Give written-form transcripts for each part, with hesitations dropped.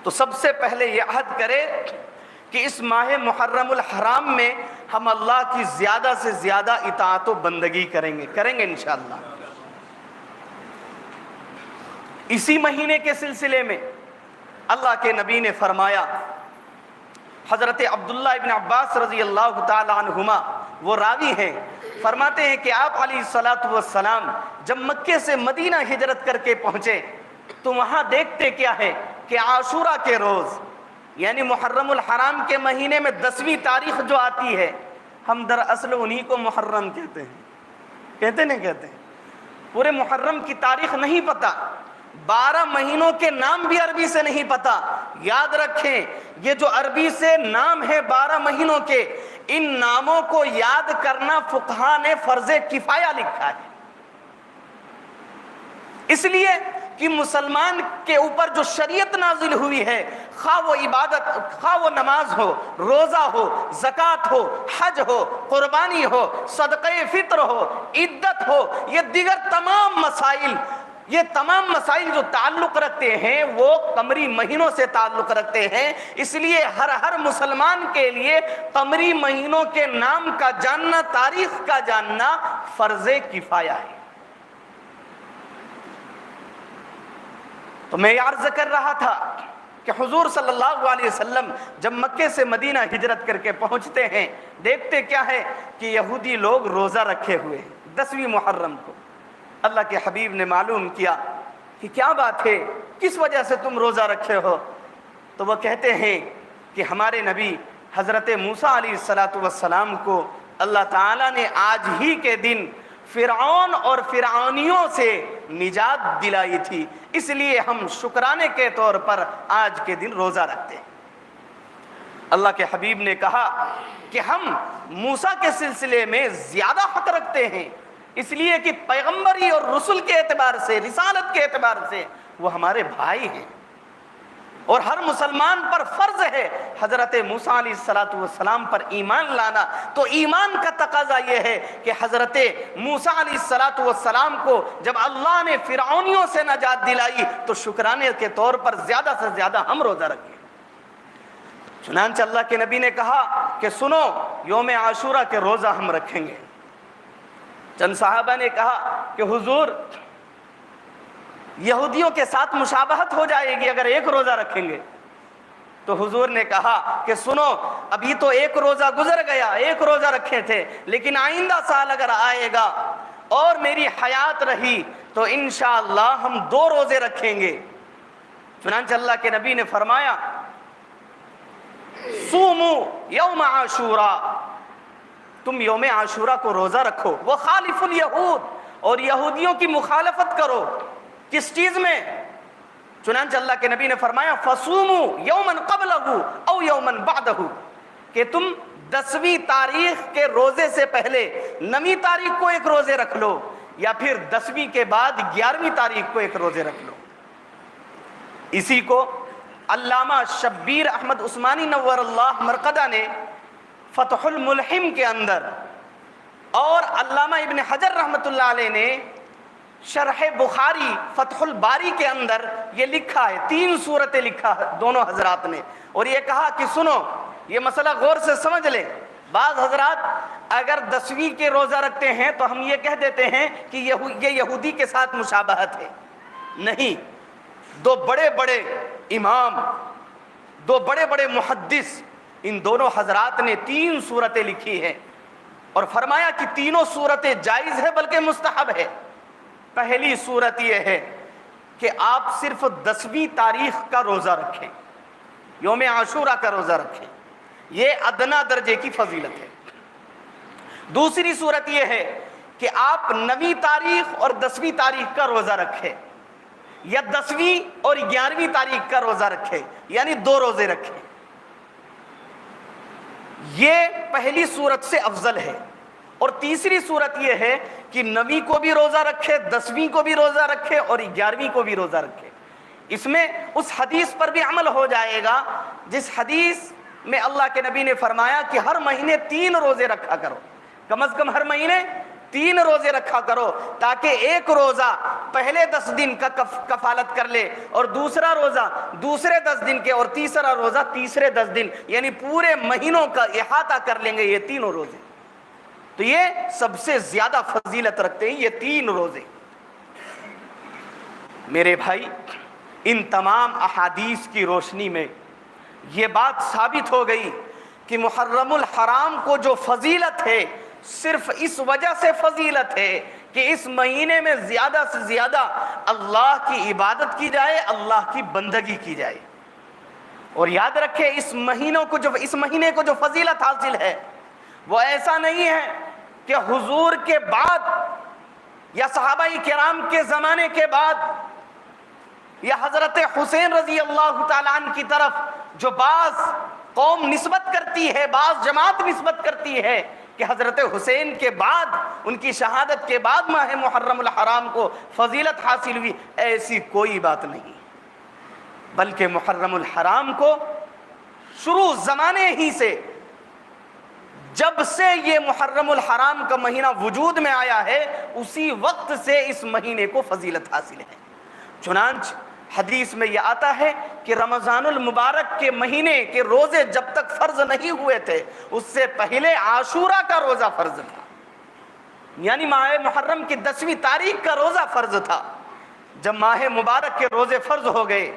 تو سب سے پہلے یہ عہد کرے کہ اس ماہ محرم الحرام میں ہم اللہ کی زیادہ سے زیادہ اطاعت و بندگی کریں گے انشاءاللہ۔ اسی مہینے کے سلسلے میں اللہ کے نبی نے فرمایا، حضرت عبداللہ ابن عباس رضی اللہ تعالی عنہما وہ راوی ہیں، فرماتے ہیں کہ آپ علیہ الصلوۃ والسلام جب مکے سے مدینہ ہجرت کر کے پہنچے تو وہاں دیکھتے کیا ہے کہ عاشورہ کے روز، یعنی محرم الحرام کے مہینے میں 10ویں تاریخ جو آتی ہے، ہم دراصل انہی کو محرم کہتے ہیں، پورے محرم کی تاریخ نہیں پتہ، 12 مہینوں کے نام بھی عربی سے نہیں پتہ۔ یاد رکھیں، یہ جو عربی سے نام ہے 12 مہینوں کے، ان ناموں کو یاد کرنا فقہا نے فرض کفایہ لکھا ہے، اس لیے کہ مسلمان کے اوپر جو شریعت نازل ہوئی ہے، خواہ وہ عبادت، خواہ وہ نماز ہو، روزہ ہو، زکوٰۃ ہو، حج ہو، قربانی ہو، صدقہ فطر ہو، عدت ہو، یہ دیگر تمام مسائل جو تعلق رکھتے ہیں وہ قمری مہینوں سے تعلق رکھتے ہیں، اس لیے ہر مسلمان کے لیے قمری مہینوں کے نام کا جاننا، تاریخ کا جاننا فرض کفایہ ہے۔ تو میں عرض کر رہا تھا کہ حضور صلی اللہ علیہ وسلم جب مکے سے مدینہ ہجرت کر کے پہنچتے ہیں، دیکھتے کیا ہے کہ یہودی لوگ روزہ رکھے ہوئے 10ویں محرم کو۔ اللہ کے حبیب نے معلوم کیا کہ کیا بات ہے، کس وجہ سے تم روزہ رکھے ہو؟ تو وہ کہتے ہیں کہ ہمارے نبی حضرت موسیٰ علیہ السلام کو اللہ تعالیٰ نے آج ہی کے دن فرعون اور فرعونیوں سے نجات دلائی تھی، اس لیے ہم شکرانے کے طور پر آج کے دن روزہ رکھتے ہیں۔ اللہ کے حبیب نے کہا کہ ہم موسیٰ کے سلسلے میں زیادہ حق رکھتے ہیں، اس لیے کہ پیغمبری اور رسول کے اعتبار سے، رسالت کے اعتبار سے وہ ہمارے بھائی ہیں، اور ہر مسلمان پر فرض ہے حضرت موسیٰ علیہ السلام پر ایمان لانا۔ تو ایمان کا تقاضا یہ ہے کہ حضرت موسیٰ علیہ السلام کو جب اللہ نے فرعونیوں سے نجات دلائی تو شکرانے کے طور پر زیادہ سے زیادہ ہم روزہ رکھیں۔ چنانچہ اللہ کے نبی نے کہا کہ سنو، یوم عاشورہ کے روزہ ہم رکھیں گے۔ چند صحابہ نے کہا کہ حضور، یہودیوں کے ساتھ مشابہت ہو جائے گی اگر ایک روزہ رکھیں گے۔ تو حضور نے کہا کہ سنو، ابھی تو ایک روزہ گزر گیا، ایک روزہ رکھے تھے، لیکن آئندہ سال اگر آئے گا اور میری حیات رہی تو انشاءاللہ ہم 2 روزے رکھیں گے۔ چنانچہ اللہ کے نبی نے فرمایا صوموا یوم عاشورہ، تم یوم عاشورہ کو روزہ رکھو، وخالف الیہود، اور یہودیوں کی مخالفت کرو۔ کس چیز میں؟ چنانچہ اللہ کے نبی نے فرمایا فصوموا یوما قبلہ او یوما بعدہ، کہ تم 10ویں تاریخ کے روزے سے پہلے 9ویں تاریخ کو ایک روزے رکھ لو، یا پھر 10ویں کے بعد 11ویں تاریخ کو ایک روزے رکھ لو۔ اسی کو علامہ شبیر احمد عثمانی نور اللہ مرقدہ نے فتح الملحم کے اندر، اور علامہ ابن حجر رحمۃ اللہ علیہ نے شرح بخاری فتح الباری کے اندر یہ لکھا ہے، 3 صورتیں لکھا ہے دونوں حضرات نے، اور یہ کہا کہ سنو، یہ مسئلہ غور سے سمجھ لیں۔ بعض حضرات اگر 10ویں کے روزہ رکھتے ہیں تو ہم یہ کہہ دیتے ہیں کہ یہ یہودی کے ساتھ مشابہت ہے۔ نہیں، 2 بڑے بڑے امام، 2 بڑے بڑے محدث، ان دونوں حضرات نے 3 صورتیں لکھی ہیں، اور فرمایا کہ تینوں صورتیں جائز ہے بلکہ مستحب ہے۔ پہلی صورت یہ ہے کہ آپ صرف 10ویں تاریخ کا روزہ رکھیں، یوم عاشورہ کا روزہ رکھیں، یہ ادنا درجے کی فضیلت ہے۔ دوسری صورت یہ ہے کہ آپ 9ویں تاریخ اور 10ویں تاریخ کا روزہ رکھیں، یا 10ویں اور 11ویں تاریخ کا روزہ رکھیں، یعنی 2 روزے رکھیں۔ یہ پہلی صورت سے افضل ہے۔ اور تیسری صورت یہ ہے کہ 9ویں کو بھی روزہ رکھے، 10ویں کو بھی روزہ رکھے، اور 11ویں کو بھی روزہ رکھے۔ اس میں اس حدیث پر بھی عمل ہو جائے گا جس حدیث میں اللہ کے نبی نے فرمایا کہ ہر مہینے 3 روزے رکھا کرو، کم از کم ہر مہینے 3 روزے رکھا کرو تاکہ ایک روزہ پہلے 10 دن کا کفالت کر لے اور دوسرا روزہ دوسرے 10 دن کے اور تیسرا روزہ تیسرے 10 دن، یعنی پورے مہینوں کا احاطہ کر لیں گے یہ 3 روزے۔ تو یہ سب سے زیادہ فضیلت رکھتے ہیں یہ 3 روزے۔ میرے بھائی، ان تمام احادیث کی روشنی میں یہ بات ثابت ہو گئی کہ محرم الحرام کو جو فضیلت ہے صرف اس وجہ سے فضیلت ہے کہ اس مہینے میں زیادہ سے زیادہ اللہ کی عبادت کی جائے، اللہ کی بندگی کی جائے۔ اور یاد رکھیں اس مہینے کو جو فضیلت حاصل ہے وہ ایسا نہیں ہے کہ حضور کے بعد یا صحابہ کرام کے زمانے کے بعد یا حضرت حسین رضی اللہ تعالیٰ عنہ کی طرف جو بعض قوم نسبت کرتی ہے، بعض جماعت نسبت کرتی ہے کہ حضرت حسین کے بعد، ان کی شہادت کے بعد ماہ محرم الحرام کو فضیلت حاصل ہوئی، ایسی کوئی بات نہیں، بلکہ محرم الحرام کو شروع زمانے ہی سے، جب سے یہ محرم الحرام کا مہینہ وجود میں آیا ہے اسی وقت سے اس مہینے کو فضیلت حاصل ہے۔ چنانچہ حدیث میں یہ آتا ہے کہ رمضان المبارک کے مہینے کے روزے جب تک فرض نہیں ہوئے تھے اس سے پہلے عاشورہ کا روزہ فرض تھا، یعنی ماہ محرم کی 10ویں تاریخ کا روزہ فرض تھا۔ جب ماہ مبارک کے روزے فرض ہو گئے،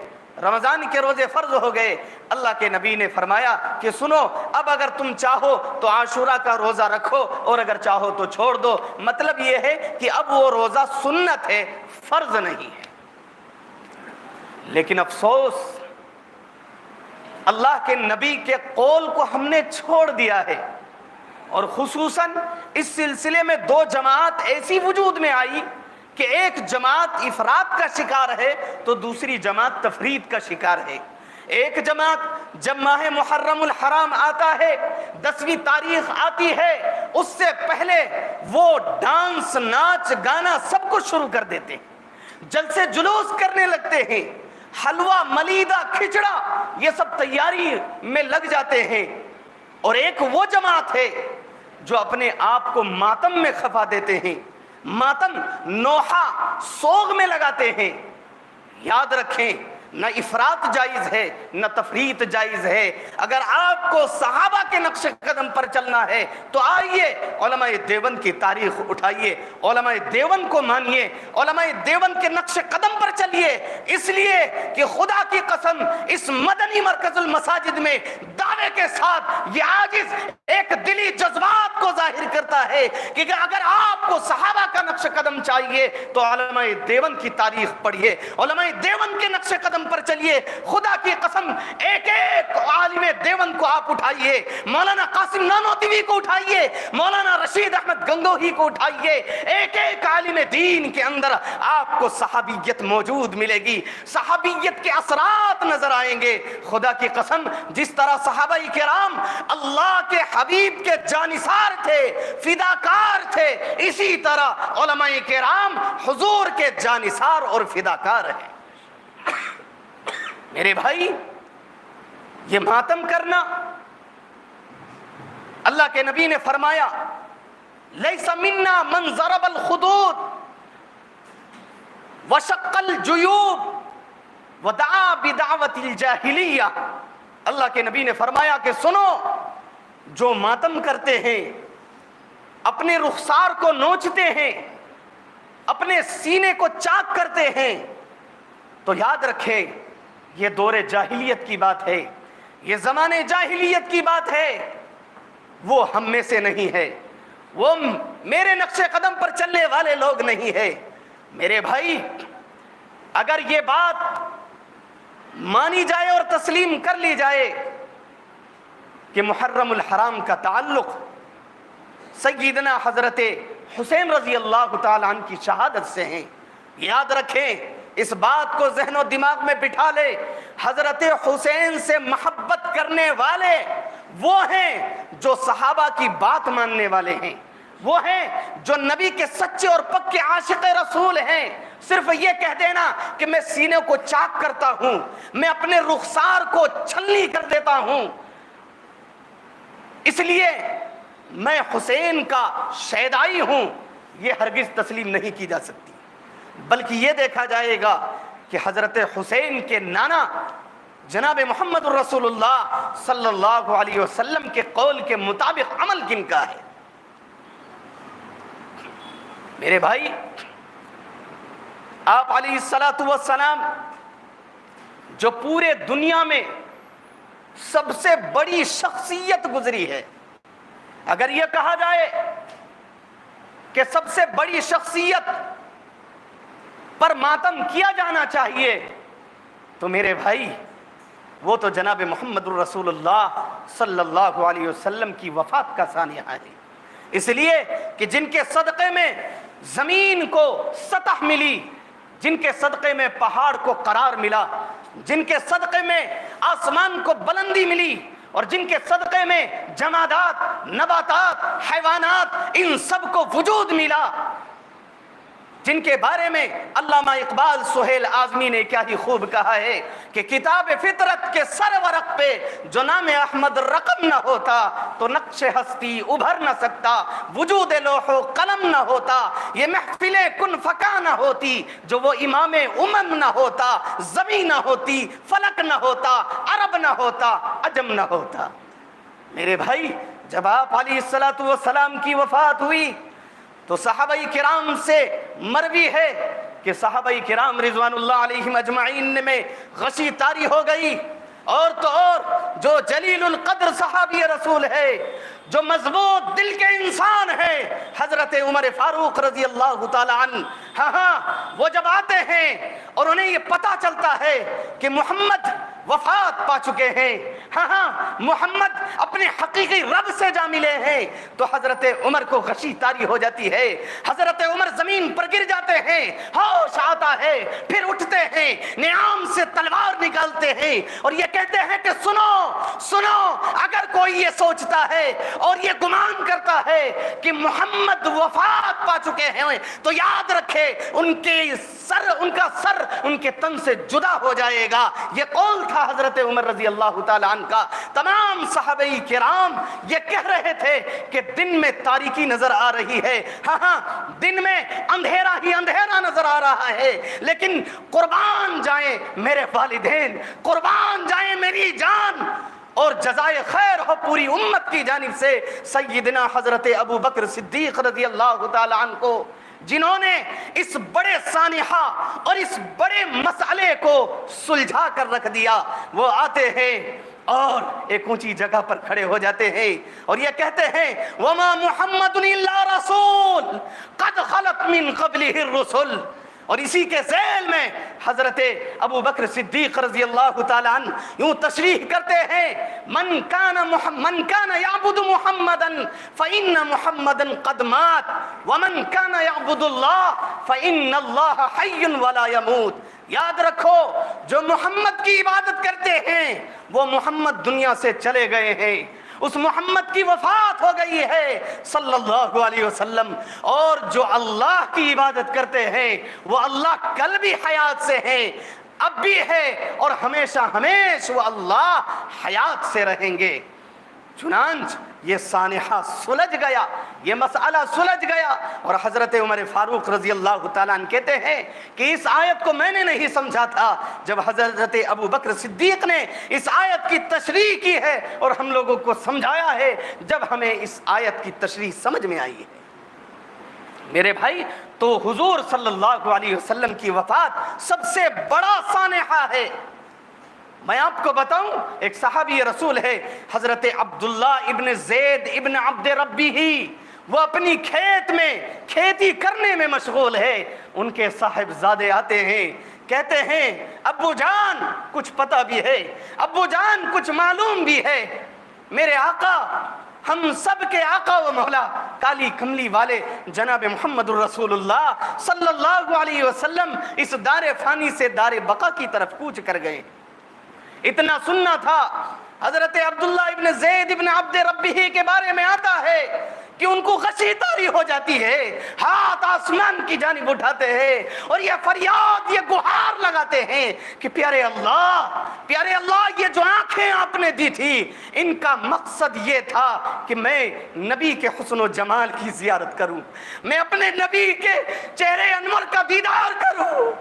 رمضان کے روزے فرض ہو گئے، اللہ کے نبی نے فرمایا کہ سنو، اب اگر تم چاہو تو عاشورہ کا روزہ رکھو اور اگر چاہو تو چھوڑ دو۔ مطلب یہ ہے کہ اب وہ روزہ سنت ہے، فرض نہیں ہے۔ لیکن افسوس، اللہ کے نبی کے قول کو ہم نے چھوڑ دیا ہے، اور خصوصاً اس سلسلے میں 2 جماعت ایسی وجود میں آئی کہ ایک جماعت افراد کا شکار ہے تو دوسری جماعت تفرید کا شکار ہے۔ ایک جماعت جب ماہ محرم الحرام آتا ہے، 10ویں تاریخ آتی ہے، اس سے پہلے وہ ڈانس، ناچ، گانا سب کچھ شروع کر دیتے ہیں، جلسے جلوس کرنے لگتے ہیں، حلوہ، ملیدہ، کھچڑا، یہ سب تیاری میں لگ جاتے ہیں۔ اور ایک وہ جماعت ہے جو اپنے آپ کو ماتم میں کھپا دیتے ہیں، ماتم، نوحہ، سوگ میں لگاتے ہیں۔ یاد رکھیں، نہ افراط جائز ہے نہ تفریط جائز ہے۔ اگر آپ کو صحابہ کے نقش قدم پر چلنا ہے تو آئیے علماء دیوبند کی تاریخ اٹھائیے، علماء دیوبند کو مانیے، علماء دیوبند کے نقش قدم پر چلیے، اس لیے کہ خدا کی قسم اس مدنی مرکز المساجد میں دعوے کے ساتھ یہ عاجز ایک دلی جذبات کو ظاہر کرتا ہے کہ اگر آپ کو صحابہ کا نقش قدم چاہیے تو علماء دیوبند کی تاریخ پڑھیے، علماء دیوبند کے نقش قدم پر چلیے۔ خدا کی قسم ایک ایک عالم دیوبند کو آپ اٹھائیے، مولانا قاسم نانوتوی کو اٹھائیے، مولانا رشید احمد گنگوہی کو اٹھائیے، ایک ایک عالم دین کے اندر آپ کو صحابیت موجود ملے گی، صحابیت کے اثرات نظر آئیں گے۔ خدا کی قسم جس طرح صحابہ کرام اللہ کے حبیب کے جانثار تھے، فداکار تھے، اسی طرح علماء کرام حضور کے جانثار اور فداکار ہیں۔ میرے بھائی، یہ ماتم کرنا، اللہ کے نبی نے فرمایا لیس منا من ضرب الخدود وشق الجیوب ودعا بدعوت الجاہلیہ۔ اللہ کے نبی نے فرمایا کہ سنو، جو ماتم کرتے ہیں، اپنے رخسار کو نوچتے ہیں، اپنے سینے کو چاک کرتے ہیں، تو یاد رکھیں یہ دور جاہلیت کی بات ہے، یہ زمانے جاہلیت کی بات ہے، وہ ہم میں سے نہیں ہے، وہ میرے نقش قدم پر چلنے والے لوگ نہیں ہے۔ میرے بھائی، اگر یہ بات مانی جائے اور تسلیم کر لی جائے کہ محرم الحرام کا تعلق سیدنا حضرت حسین رضی اللہ تعالیٰ عنہ کی شہادت سے ہیں، یاد رکھیں، اس بات کو ذہن و دماغ میں بٹھا لے، حضرت حسین سے محبت کرنے والے وہ ہیں جو صحابہ کی بات ماننے والے ہیں، وہ ہیں جو نبی کے سچے اور پکے عاشق رسول ہیں۔ صرف یہ کہہ دینا کہ میں سینے کو چاک کرتا ہوں، میں اپنے رخسار کو چھلنی کر دیتا ہوں، اس لیے میں حسین کا شیدائی ہوں، یہ ہرگز تسلیم نہیں کی جا سکتی، بلکہ یہ دیکھا جائے گا کہ حضرت حسین کے نانا جناب محمد الرسول اللہ صلی اللہ علیہ وسلم کے قول کے مطابق عمل کن کا ہے۔ میرے بھائی، آپ علیہ الصلاۃ والسلام جو پورے دنیا میں سب سے بڑی شخصیت گزری ہے، اگر یہ کہا جائے کہ سب سے بڑی شخصیت پر ماتم کیا جانا چاہیے تو میرے بھائی وہ تو جناب محمد الرسول اللہ صلی اللہ علیہ وسلم کی وفات کا سانحہ ہے، اس لیے کہ جن کے صدقے میں زمین کو سطح ملی، جن کے صدقے میں پہاڑ کو قرار ملا، جن کے صدقے میں آسمان کو بلندی ملی، اور جن کے صدقے میں جمادات، نباتات، حیوانات، ان سب کو وجود ملا، جن کے بارے میں علامہ اقبال سہیل اعظمی نے کیا ہی خوب کہا ہے کہ کتاب فطرت کے سر ورق پہ جو نام احمد رقم نہ ہوتا تو نقش ہستی ابھر نہ سکتا، وجود لوح و قلم نہ ہوتا، یہ محفل کن فکا نہ ہوتی، جو وہ امام امم نہ ہوتا، زمین نہ ہوتی، فلک نہ ہوتا، عرب نہ ہوتا، عجم نہ ہوتا۔ میرے بھائی، جب آپ علیہ الصلوۃ والسلام کی وفات ہوئی تو صحابہ کرام سے مروی ہے کہ صحابہ کرام رضوان اللہ علیہم اجمعین میں غشی طاری ہو گئی، اور تو اور جو جلیل القدر صحابی رسول ہے، جو مضبوط دل کے انسان ہے، حضرت عمر فاروق رضی اللہ تعالی عنہ، وہ جب آتے ہیں اور انہیں یہ پتا چلتا ہے کہ محمد وفات پا چکے ہیں، محمد اپنے حقیقی رب سے جا ملے ہیں، تو حضرت عمر کو غشی طاری ہو جاتی ہے، حضرت عمر زمین پر گر جاتے ہیں، ہوش آتا ہے، پھر اٹھتے ہیں، نیام سے تلوار نکالتے ہیں اور یہ کہتے ہیں کہ سنو سنو، اگر کوئی یہ سوچتا ہے اور یہ گمان کرتا ہے کہ محمد وفات پا چکے ہیں تو یاد رکھے ان کا سر ان کے تن سے جدا ہو جائے گا۔ یہ قول تھا حضرت عمر رضی اللہ تعالی عنہ کا۔ تمام صحابہ کرام یہ کہہ رہے تھے کہ دن میں تاریکی نظر آ رہی ہے، دن میں اندھیرا ہی اندھیرا نظر آ رہا ہے، لیکن قربان جائیں میرے والدین، قربان جائیں میری جان، اور جزائے خیر ہو پوری امت کی جانب سے سیدنا حضرت ابو بکر صدیق رضی اللہ تعالی عنہ کو، جنہوں نے اس بڑے سانحہ اور اس بڑے مسئلے کو سلجھا کر رکھ دیا۔ وہ آتے ہیں اور ایک اونچی جگہ پر کھڑے ہو جاتے ہیں اور یہ کہتے ہیں وَمَا مُحَمَّدٌ إِلَّا رَسُولٌ قَدْ خَلَتْ مِن قَبْلِهِ الرُّسُلُ، اور اسی کے ذیل میں حضرت ابو بکر صدیق رضی اللہ تعالی عنہ یوں تشریح کرتے ہیں من کان یعبد محمدا فإن محمدا قد مات ومن کان یعبد اللہ فإن اللہ حی ولا يموت۔ یاد رکھو، جو محمد کی عبادت کرتے ہیں وہ محمد دنیا سے چلے گئے ہیں، اس محمد کی وفات ہو گئی ہے صلی اللہ علیہ وسلم، اور جو اللہ کی عبادت کرتے ہیں وہ اللہ کل بھی حیات سے ہیں، اب بھی ہے، اور ہمیشہ ہمیشہ وہ اللہ حیات سے رہیں گے۔ چنانچہ یہ سانحہ سلجھ گیا، یہ مسئلہ سلجھ گیا، اور حضرت عمر فاروق رضی اللہ تعالیٰ عنہ کہتے ہیں کہ اس آیت کو میں نے نہیں سمجھا تھا، جب حضرت ابو بکر صدیق نے اس آیت کی تشریح کی ہے اور ہم لوگوں کو سمجھایا ہے، جب ہمیں اس آیت کی تشریح سمجھ میں آئی ہے۔ میرے بھائی، تو حضور صلی اللہ علیہ وسلم کی وفات سب سے بڑا سانحہ ہے۔ میں آپ کو بتاؤں، ایک صحابی رسول ہے حضرت عبداللہ ابن زید ابن عبد ربی ہی، وہ اپنی کھیت میں کھیتی کرنے میں مشغول ہے، ان کے صاحبزادے آتے ہیں، کہتے ہیں ابو جان کچھ پتہ بھی ہے، ابو جان کچھ معلوم بھی ہے، میرے آقا، ہم سب کے آقا و مولا کالی کملی والے جناب محمد الرسول اللہ صلی اللہ علیہ وسلم اس دار فانی سے دار بقا کی طرف کوچ کر گئے۔ اتنا سننا تھا۔ حضرت عبداللہ ابن زید ابن عبد ربی کے بارے میں آتا ہے کہ ان کو غشی طاری ہو جاتی ہے، ہاتھ آسمان کی جانب اٹھاتے ہیں اور یہ فریاد، یہ گہار لگاتے ہیں کہ پیارے اللہ یہ جو آنکھیں آپ نے دی تھی ان کا مقصد یہ تھا کہ میں نبی کے حسن و جمال کی زیارت کروں، میں اپنے نبی کے چہرے انور کا دیدار کروں۔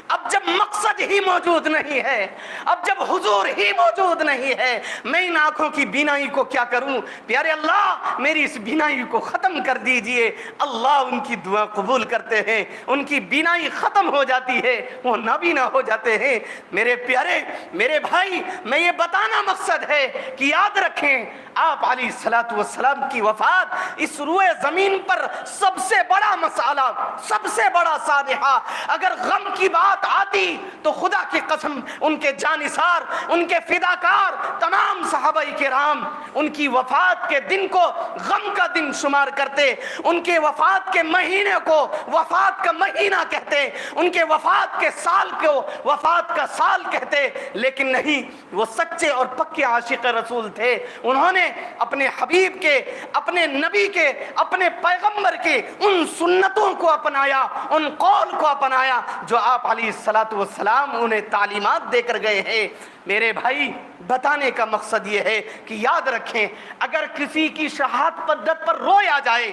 اب جب مقصد ہی موجود نہیں ہے، اب جب حضور ہی موجود نہیں ہے، میں ان آنکھوں کی بینائی کو کیا کروں؟ پیارے اللہ میری اس بینائی کو ختم کر دیجئے۔ اللہ ان کی دعا قبول کرتے ہیں، ان کی بینائی ختم ہو جاتی ہے، وہ نابینا ہو جاتے ہیں۔ میرے پیارے، میرے بھائی، میں یہ بتانا مقصد ہے کہ یاد رکھیں آپ علیہ السلام کی وفات اس روئے زمین پر سب سے بڑا مسئلہ، سب سے بڑا سانحہ، اگر غم کی بات آتی تو خدا کی قسم ان کے جانثار، ان کے فداکار تمام صحابہ کرام ان کی وفات کے دن کو غم کا دن شمار کرتے، ان کے وفات کے مہینے کو وفات کا مہینہ کہتے، ان کے وفات کے سال کو وفات کا سال کہتے، لیکن نہیں، وہ سچے اور پکے عاشق رسول تھے۔ انہوں نے اپنے حبیب کے، اپنے نبی کے، اپنے پیغمبر کے ان سنتوں کو اپنایا، ان قول کو اپنایا جو آپ علیہ السلام انہیں تعلیمات دے کر گئے ہیں۔ میرے بھائی بتانے کا مقصد یہ ہے کہ یاد رکھیں اگر کسی کی شہادت پر رویا جائے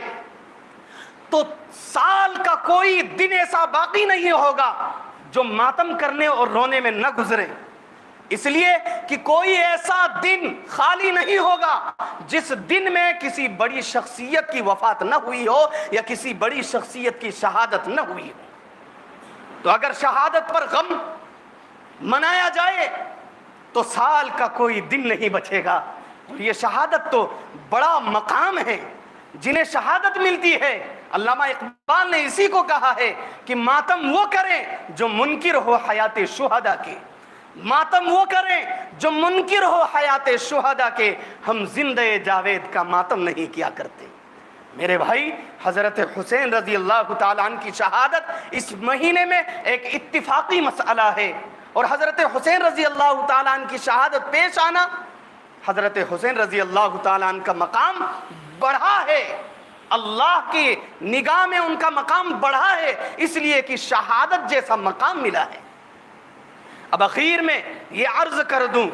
تو سال کا کوئی دن ایسا باقی نہیں ہوگا جو ماتم کرنے اور رونے میں نہ گزرے، اس لیے کہ کوئی ایسا دن خالی نہیں ہوگا جس دن میں کسی بڑی شخصیت کی وفات نہ ہوئی ہو یا کسی بڑی شخصیت کی شہادت نہ ہوئی ہو۔ تو اگر شہادت پر غم منایا جائے تو سال کا کوئی دن نہیں بچے گا۔ اور یہ شہادت تو بڑا مقام ہے جنہیں شہادت ملتی ہے۔ علامہ اقبال نے اسی کو کہا ہے کہ ماتم وہ کریں جو منکر ہو حیات شہداء کے، ماتم وہ کریں جو منکر ہو حیات شہداء کے، ہم زندہ جاوید کا ماتم نہیں کیا کرتے۔ میرے بھائی حضرت حسین رضی اللہ تعالیٰ عنہ کی شہادت اس مہینے میں ایک اتفاقی مسئلہ ہے، اور حضرت حسین رضی اللہ تعالیٰ عنہ کی شہادت پیش آنا، حضرت حسین رضی اللہ تعالیٰ عنہ کا مقام بڑھا ہے، اللہ کی نگاہ میں ان کا مقام بڑھا ہے، اس لیے کہ شہادت جیسا مقام ملا ہے۔ اب اخیر میں یہ عرض کر دوں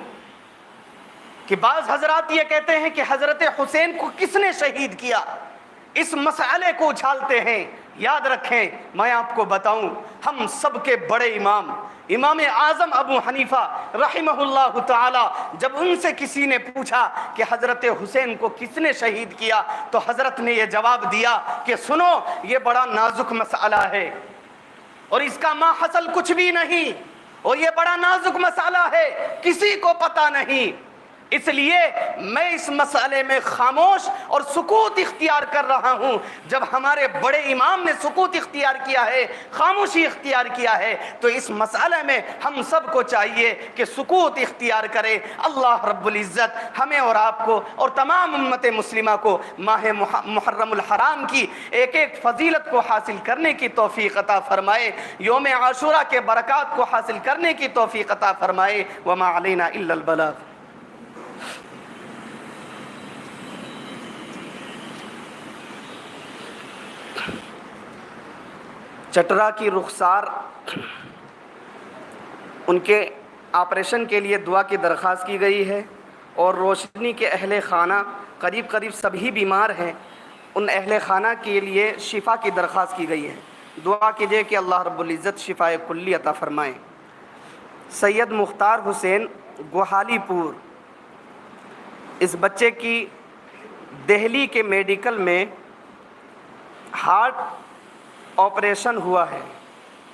کہ بعض حضرات یہ کہتے ہیں کہ حضرت حسین کو کس نے شہید کیا، اس مسئلے کو اچھالتے ہیں۔ یاد رکھیں میں آپ کو بتاؤں، ہم سب کے بڑے امام اعظم ابو حنیفہ رحمہ اللہ تعالی، جب ان سے کسی نے پوچھا کہ حضرت حسین کو کس نے شہید کیا تو حضرت نے یہ جواب دیا کہ سنو یہ بڑا نازک مسئلہ ہے اور اس کا ما حصل کچھ بھی نہیں، اور یہ بڑا نازک مسئلہ ہے، کسی کو پتہ نہیں، اس لیے میں اس مسئلے میں خاموش اور سکوت اختیار کر رہا ہوں۔ جب ہمارے بڑے امام نے سکوت اختیار کیا ہے، خاموشی اختیار کیا ہے، تو اس مسئلے میں ہم سب کو چاہیے کہ سکوت اختیار کرے۔ اللہ رب العزت ہمیں اور آپ کو اور تمام امت مسلمہ کو ماہ محرم الحرام کی ایک ایک فضیلت کو حاصل کرنے کی توفیق عطا فرمائے، یوم عاشوراء کے برکات کو حاصل کرنے کی توفیق عطا فرمائے۔ وما علینا الا البلاغ۔ چٹرا کی رخسار ان کے آپریشن کے لیے دعا کی درخواست کی گئی ہے، اور روشنی کے اہل خانہ قریب سبھی بیمار ہیں، ان اہل خانہ کے لیے شفا کی درخواست کی گئی ہے۔ دعا کیجئے کہ اللہ رب العزت شفا کلی عطا فرمائے۔ سید مختار حسین گوہالی پور، اس بچے کی دہلی کے میڈیکل میں ہارٹ آپریشن ہوا ہے،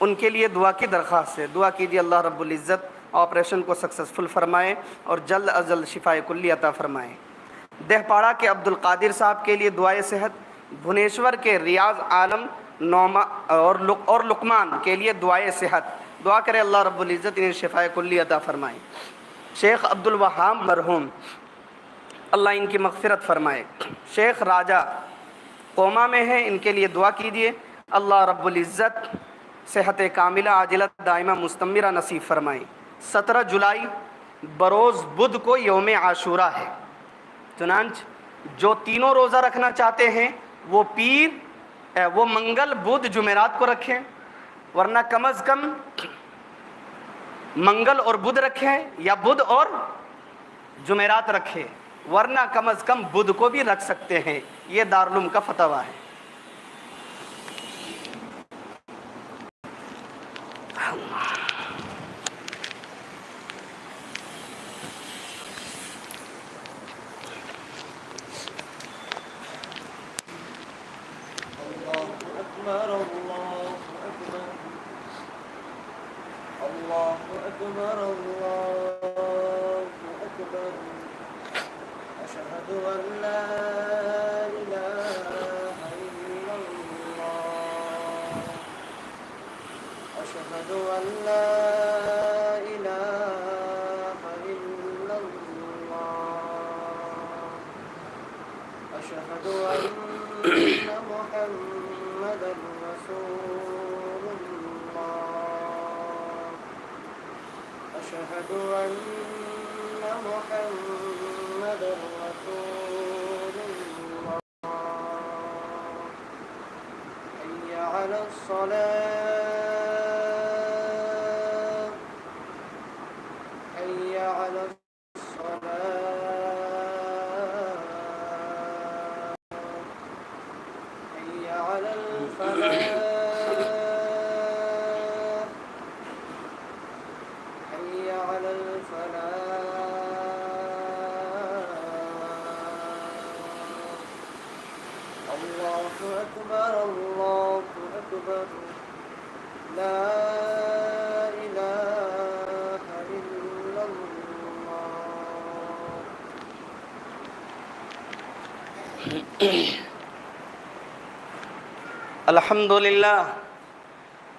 ان کے لیے دعا کی درخواست ہے۔ دعا کیجیے اللہ رب العزت آپریشن کو سکسیسفل فرمائے اور جلد از جلد شفا کلی عطا فرمائے۔ دہپاڑا کے عبد القادر صاحب کے لیے دعائے صحت، بھونیشور کے ریاض عالم نوما اور لقمان کے لیے دعائے صحت۔ دعا کرے اللہ رب العزت انہیں شفا کلی عطا فرمائے۔ شیخ عبد الوہاب مرحوم، اللہ ان کی مغفرت فرمائے۔ شیخ راجہ قوما میں ہیں، ان کے لیے دعا کیجیے اللہ رب العزت صحت کاملہ عاجلہ دائمہ مستمرہ نصیب فرمائے۔ 17 جولائی بروز بدھ کو یوم عاشوراء ہے، چنانچہ جو تینوں روزہ رکھنا چاہتے ہیں وہ پیر وہ منگل بدھ جمعرات کو رکھیں، ورنہ کم از کم منگل اور بدھ رکھیں یا بدھ اور جمعرات رکھیں، ورنہ کم از کم بدھ کو بھی رکھ سکتے ہیں۔ یہ دارالعلوم کا فتویٰ ہے۔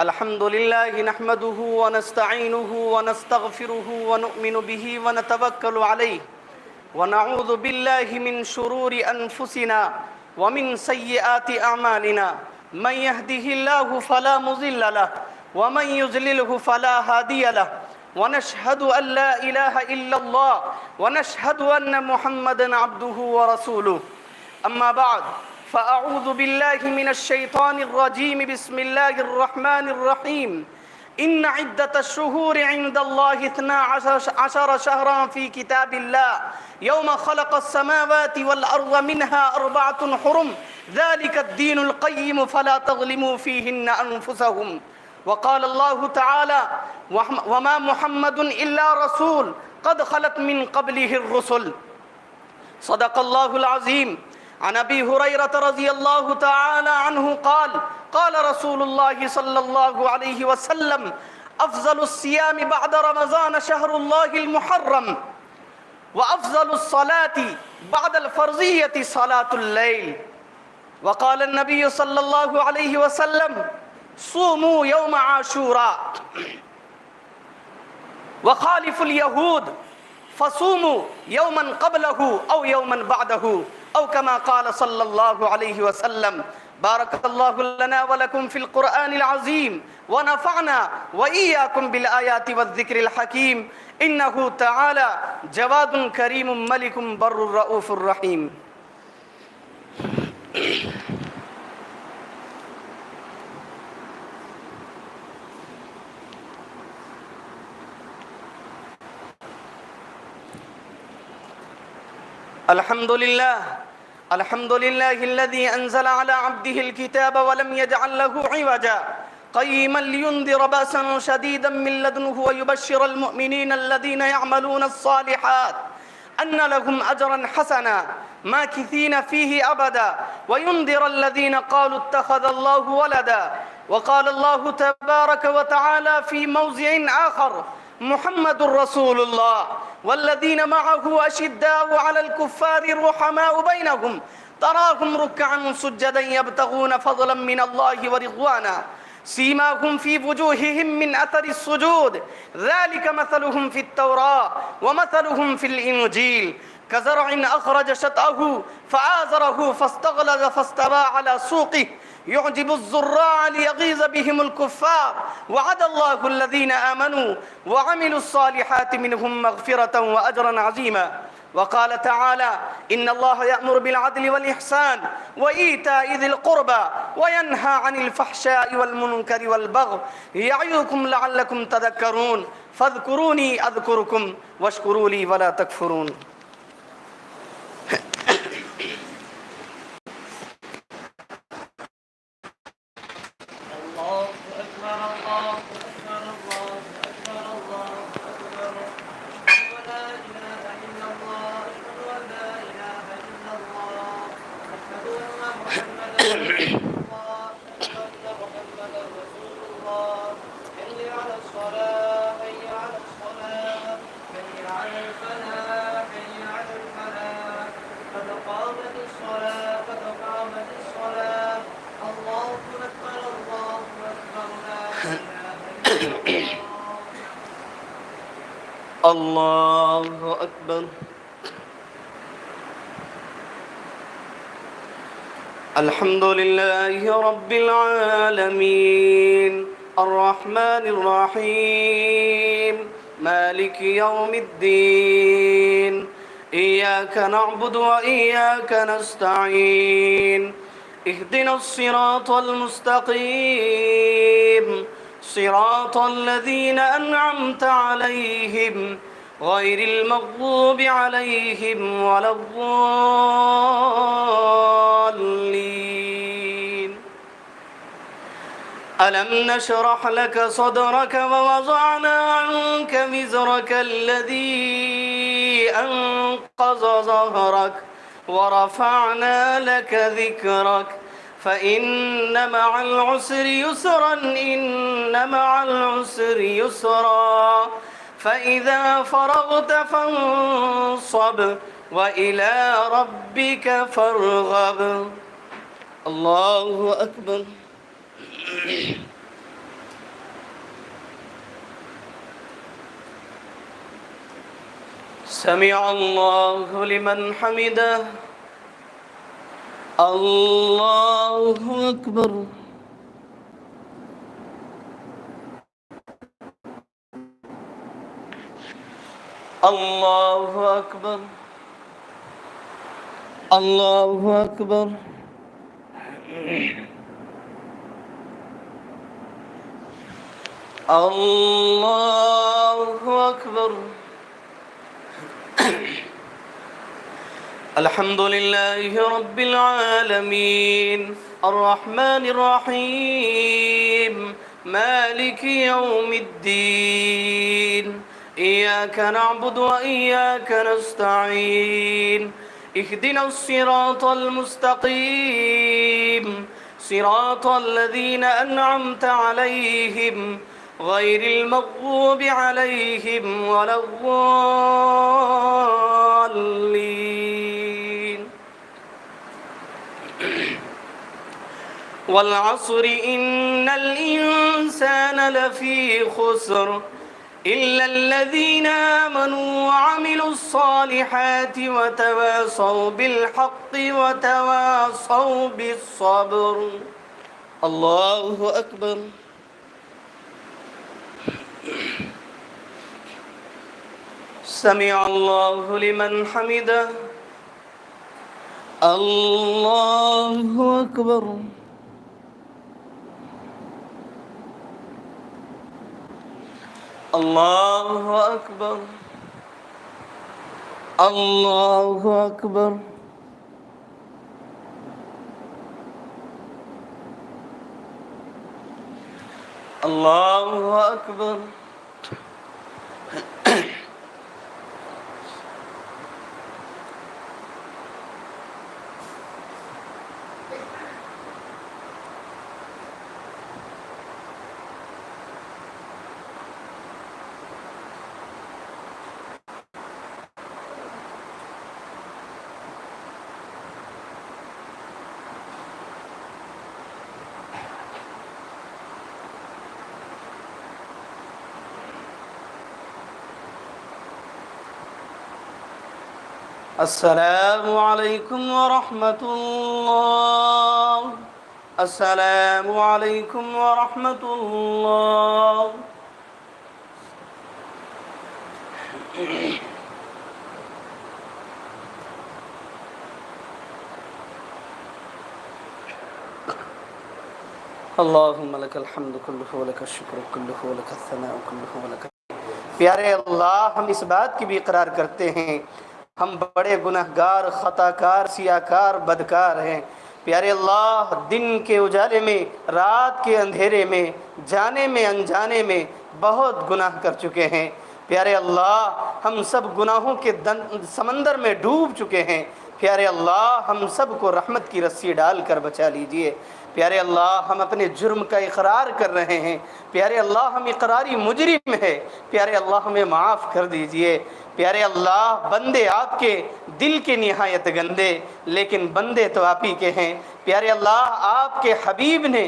الحمد لله نحمده ونستعينه ونستغفره ونؤمن به ونتوكل عليه ونعوذ بالله من شرور أنفسنا ومن سيئات أعمالنا، من يهده الله فلا مضل له ومن يضلله فلا هادي له، ونشهد أن لا إله إلا الله ونشهد أن محمدا عبده ورسوله. أما بعد فأعوذ بالله من الشيطان الرجيم. بسم الله الرحمن الرحيم. إن عدة الشهور عند الله 12 شهرا في كتاب الله يوم خلق السماوات والأرض منها 4 حرم ذلك الدين القيم فلا تظلموا فيهن أنفسهم. وقال الله تعالى وما محمد إلا رسول قد خلت من قبله الرسل. صدق الله العظيم. عن أبي هريرة رضي الله تعالى عنه قال قال رسول الله صلى الله عليه وسلم أفضل الصيام بعد رمضان شهر الله المحرم، وأفضل الصلاة بعد الفرضية صلاة الليل. وقال النبي صلى الله عليه وسلم صوموا يوم عاشوراء وخالفوا اليهود فصوموا يوما قبله أو يوما بعده أو كما قال صلى الله عليه وسلم. بارك الله لنا ولكم في القرآن العظيم ونفعنا وإياكم بالآيات والذكر الحكيم. إنه تعالى جواد كريم ملك بر رؤوف رحيم. الحمد لله الذي أنزل على عبده الكتاب ولم يجعل له عوجا قيما لينذر بأسا شديدا من لدنه ويبشر المؤمنين الذين يعملون الصالحات أن لهم أجرا حسنا ماكثين فيه أبدا وينذر الذين قالوا اتخذ الله ولدا. وقال الله تبارك وتعالى في موضع آخر محمد رسول الله والذين معه أشداء على الكفار رحماء بينهم تراهم ركعا سجدا يبتغون فضلا من الله ورضوانا سيماهم في وجوههم من أثر السجود ذلك مثلهم في التوراة ومثلهم في الإنجيل كزرع أخرج شطأه فآزره فاستغلظ فاستوى على سوقه يعجب الزراع ليغيظ بهم الكفار وعد الله الذين آمنوا وعملوا الصالحات منهم مغفرة وأجرا عظيما. وقال تعالى إن الله يأمر بالعدل والإحسان وإيتاء ذي القربى وينهى عن الفحشاء والمنكر والبغي يعظكم لعلكم تذكرون فاذكروني أذكركم واشكروا لي ولا تكفرون. الله أكبر. الحمد لله رب العالمين الرحمن الرحيم مالك يوم الدين إياك نعبد وإياك نستعين اهدنا الصراط المستقيم صراط الذين أنعمت عليهم غير المغضوب عليهم ولا الضالين. ألم نشرح لك صدرك ووضعنا عنك وزرك الذي أنقض ظهرك ورفعنا لك ذكرك فإن مع العسر يسرا إن مع العسر يسرا فإذا فرغت فانصب وإلى ربك فارغب. الله أكبر. سمع الله لمن حمده. الله أكبر. الله أكبر. الله أكبر. الله أكبر. الحمد لله رب العالمين الرحمن الرحيم مالك يوم الدين إياك نعبد وإياك نستعين اهدنا الصراط المستقيم صراط الذين أنعمت عليهم غير المغضوب عليهم ولا الضالين. والعصر إن الإنسان لفي خسر إلا الذين آمنوا وعملوا الصالحات وتواصوا بالحق وتواصوا بالصبر. الله أكبر. سمع الله لمن حمده. الله أكبر. الله أكبر. الله أكبر. الله أكبر. السلام عليكم ورحمة الله. السلام عليكم ورحمة الله. اللہم لک الحمد کلہ ولک الشکر کلہ ولک الثناء کلہ ولک. پیارے اللہ، ہم اس بات کی بھی اقرار کرتے ہیں ہم بڑے گناہگار، خطا کار، سیاہکار، بدکار ہیں. پیارے اللہ، دن کے اجالے میں، رات کے اندھیرے میں، جانے میں انجانے میں بہت گناہ کر چکے ہیں. پیارے اللہ، ہم سب گناہوں کے سمندر میں ڈوب چکے ہیں. پیارے اللہ، ہم سب کو رحمت کی رسی ڈال کر بچا لیجئے. پیارے اللہ، ہم اپنے جرم کا اقرار کر رہے ہیں. پیارے اللہ، ہم اقراری مجرم ہیں. پیارے اللہ، ہمیں معاف کر دیجئے. پیارے اللہ، بندے آپ کے دل کے نہایت گندے، لیکن بندے تو آپ ہی کے ہیں. پیارے اللہ، آپ کے حبیب نے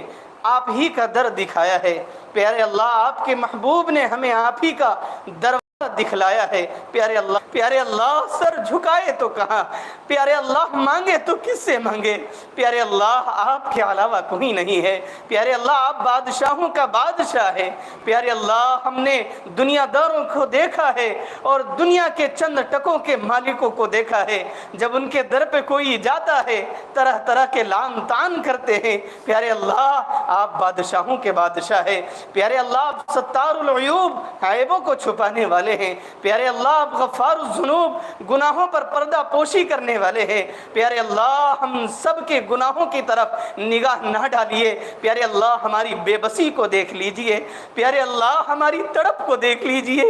آپ ہی کا در دکھایا ہے. پیارے اللہ، آپ کے محبوب نے ہمیں آپ ہی کا دروازہ دکھلایا ہے. پیارے اللہ، سر جھکائے تو کہاں، پیارے اللہ مانگے تو کس سے مانگے. پیارے اللہ، آپ کے علاوہ کوئی نہیں ہے. پیارے اللہ، آپ بادشاہوں کا بادشاہ ہے. پیارے اللہ، ہم نے دنیا داروں کو دیکھا ہے اور دنیا کے چند ٹکوں کے مالکوں کو دیکھا ہے. جب ان کے در پہ کوئی جاتا ہے طرح طرح کے لعن طعن کرتے ہیں. پیارے اللہ، آپ بادشاہوں کے بادشاہ ہیں. پیارے اللہ، آپ ستار العیوب، عیبوں کو چھپانے والے ہیں. پیارے اللہ، آپ غفار الذنوب، گناہوں پر پردہ پوشی کرنے والے ہیں. پیارے اللہ، ہم سب کے گناہوں کی طرف نگاہ نہ ڈالیے. پیارے اللہ، ہماری بے بسی کو دیکھ لیجئے. پیارے اللہ، ہماری تڑپ کو دیکھ لیجئے.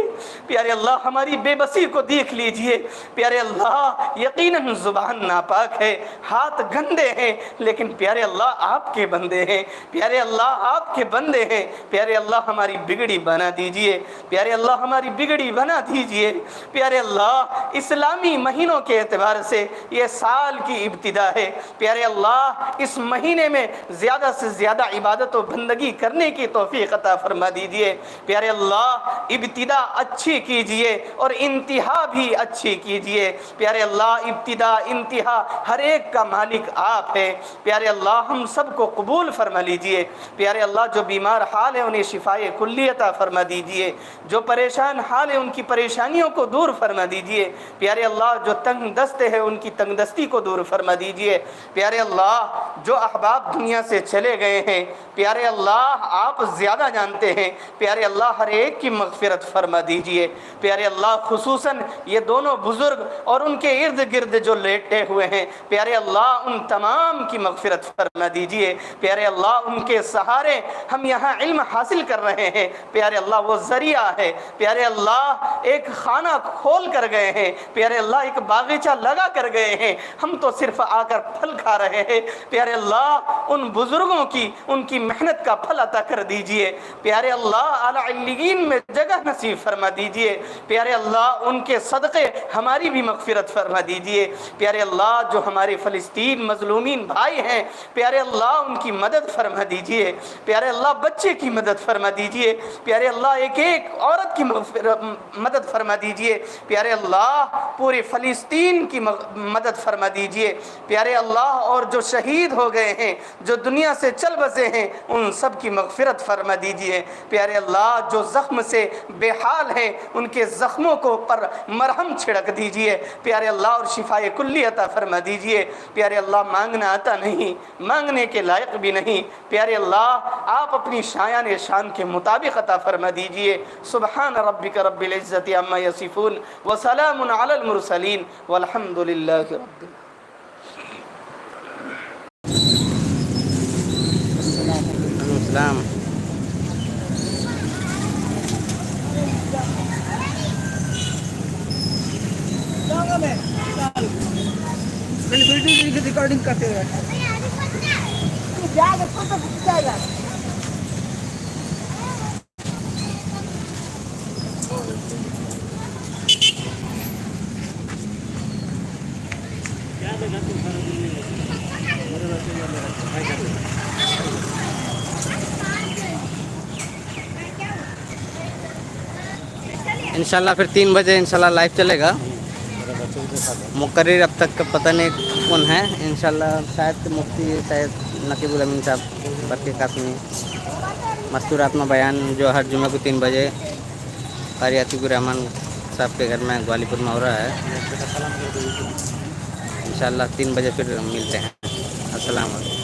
پیارے اللہ، ہماری بے بسی کو دیکھ لیجئے. پیارے اللہ، یقیناً زبان ناپاک ہے، ہاتھ گندے ہیں، لیکن پیارے اللہ آپ کے بندے ہیں. پیارے اللہ، آپ کے بندے ہیں. پیارے اللہ، ہماری بگڑی بنا دیجئے. پیارے اللہ، ہماری بگڑی بنا دیجئے. پیارے اللہ، اسلامی مہینوں کے اعتبار سے یہ سال کی ابتدا ہے. پیارے اللہ، اس مہینے میں زیادہ سے زیادہ عبادت و بندگی کرنے کی توفیق عطا فرما دیجئے. پیارے اللہ، ابتدا اچھی کیجئے اور انتہا بھی اچھی کیجئے. پیارے اللہ، ابتدا انتہا ہر ایک کا مالک آپ ہے. پیارے اللہ، ہم سب کو قبول فرما لیجئے. پیارے اللہ، جو بیمار حال ہے انہیں شفائے کلی عطا فرما دیجئے. جو پریشان حال ہے ان کی پریشانیوں کو دور فرما دیجئے. پیارے اللہ، جو تنگ دست ہے ان کی تنگ دستی کو دور فرما دیجئے. پیارے اللہ، جو احباب دنیا سے چلے گئے ہیں، پیارے اللہ آپ زیادہ جانتے ہیں. پیارے اللہ، ہر ایک کی مغفرت فرما دیجئے. پیارے اللہ، خصوصاً یہ دونوں بزرگ اور ان کے ارد گرد جو لیٹے ہوئے ہیں، پیارے اللہ ان تمام کی مغفرت فرما دیجئے. پیارے اللہ، ان کے سہارے ہم یہاں علم حاصل کر رہے ہیں. پیارے اللہ، وہ ذریعہ ہے. پیارے اللہ، ایک خانہ کھول کر گئے ہیں. پیارے اللہ، ایک باغیچہ لگا کر گئے ہیں. ہم تو صرف آ کر پھل کھا رہے ہیں. پیارے اللہ، ان بزرگوں کی ان کی محنت کا پھل عطا کر دیجئے. پیارے اللہ، اعلیٰ علیین میں جگہ نصیب فرما دیجئے. پیارے اللہ، ان کے صدقے ہماری بھی مغفرت فرما دیجئے. پیارے اللہ، جو ہمارے فلسطین مظلومین بھائی ہیں، پیارے اللہ ان کی مدد فرما دیجئے. پیارے اللہ، بچے کی مدد فرما دیجئے. پیارے اللہ، ایک ایک عورت کی مدد فرما دیجئے. پیارے اللہ، پورے فلسطین کی مدد فرما دیجئے. پیارے اللہ، اور جو شہید ہو گئے ہیں، جو دنیا سے چل بسے ہیں، ان سب کی مغفرت فرما دیجئے. پیارے اللہ، جو زخم سے بے حال ہیں ان کے زخموں کو پر مرہم چھڑک دیجئے. پیارے اللہ، اور شفائے کلی عطا فرما دیجئے. پیارے اللہ، مانگنا آتا نہیں، مانگنے کے لائق بھی نہیں. پیارے اللہ، آپ اپنی شایان شان کے مطابق عطا فرما دیجئے. سبحان ربک رب العزت عما یصفون وسلام علی المرسلین والحمد للہ رب السلام. ریکارڈنگ کرتے ہوئے جا کے فوٹو کھینچائے گا. انشاءاللہ پھر 3 بجے انشاءاللہ لائیو چلے گا. مقرر اب تک کا پتہ نہیں کون ہے. انشاءاللہ شاید مفتی سید نقیب الامین صاحب برقی قاسمی. مستورات میں بیان جو ہر جمعہ کو 3 بجے قاری عتیق الرحمن صاحب کے گھر میں گوالی پور میں ہو رہا ہے. انشاءاللہ 3 بجے پھر ملتے ہیں. السلام علیکم.